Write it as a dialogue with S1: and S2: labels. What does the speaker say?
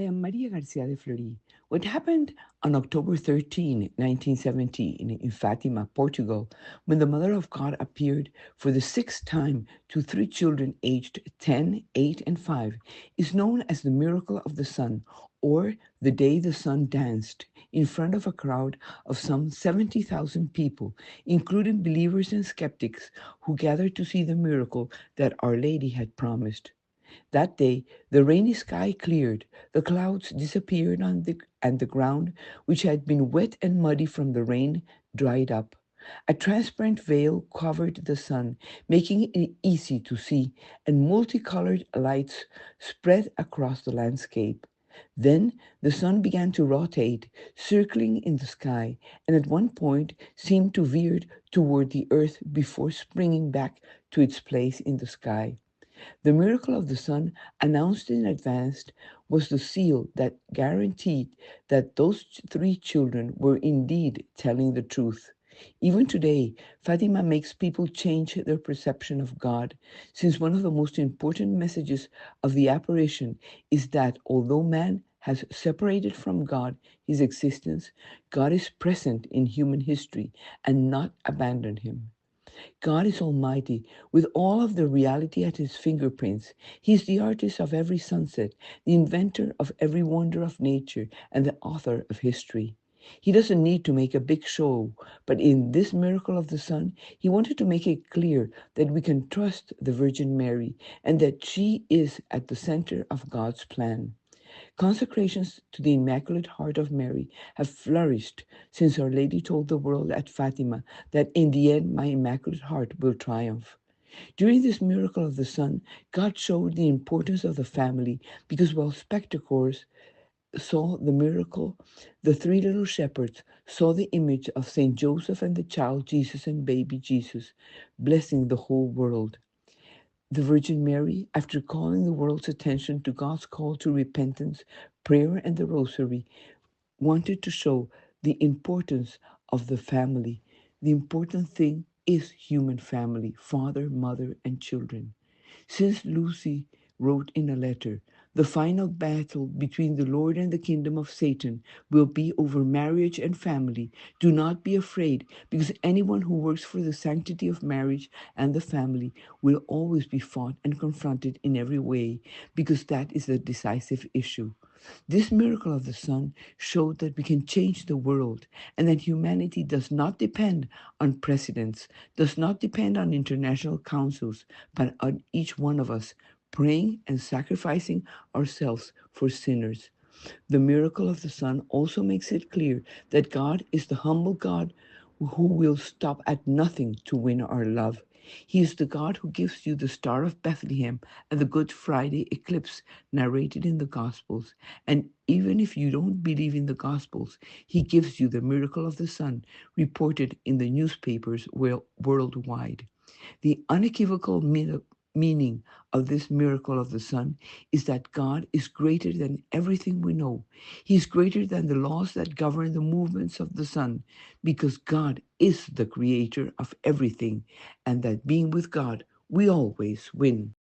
S1: I am Maria Garcia de Fleury. What happened on October 13, 1917, in Fátima, Portugal, when the Mother of God appeared for the sixth time to three children aged 10, 8, and 5, is known as the miracle of the sun, or the day the sun danced, in front of a crowd of some 70,000 people, including believers and skeptics who gathered to see the miracle that Our Lady had promised. That day the rainy sky cleared, the clouds disappeared and the ground, which had been wet and muddy from the rain, dried up. A transparent veil covered the sun, making it easy to see, and multicolored lights spread across the landscape. Then the sun began to rotate, circling in the sky, and at one point seemed to veer toward the earth before springing back to its place in the sky. The miracle of the sun, announced in advance, was the seal that guaranteed that those three children were indeed telling the truth. Even today, Fatima makes people change their perception of God, since one of the most important messages of the apparition is that although man has separated from God his existence, God is present in human history and not abandoned him. God is almighty, with all of the reality at his fingerprints. He's the artist of every sunset, the inventor of every wonder of nature, and the author of history. He doesn't need to make a big show, but in this miracle of the sun, he wanted to make it clear that we can trust the Virgin Mary and that she is at the center of God's plan. Consecrations to the Immaculate Heart of Mary have flourished since Our Lady told the world at Fatima that in the end my Immaculate Heart will triumph. During this miracle of the sun, God showed the importance of the family because while spectators saw the miracle, the three little shepherds saw the image of Saint Joseph and the child Jesus and baby Jesus, blessing the whole world. The Virgin Mary, after calling the world's attention to God's call to repentance, prayer, and the Rosary, wanted to show the importance of the family. The important thing is human family, father, mother, and children. Since Lucy wrote in a letter, the final battle between the Lord and the kingdom of Satan will be over marriage and family. Do not be afraid, because anyone who works for the sanctity of marriage and the family will always be fought and confronted in every way, because that is the decisive issue. This miracle of the sun showed that we can change the world and that humanity does not depend on presidents, does not depend on international councils, but on each one of us praying and sacrificing ourselves for sinners. The miracle of the sun also makes it clear that God is the humble God who will stop at nothing to win our love. He is the God who gives you the Star of Bethlehem and the Good Friday eclipse narrated in the Gospels. And even if you don't believe in the Gospels, He gives you the miracle of the sun reported in the newspapers worldwide. The unequivocal meaning of this miracle of the sun is that God is greater than everything we know. He is greater than the laws that govern the movements of the sun, because God is the creator of everything, and that being with God, we always win.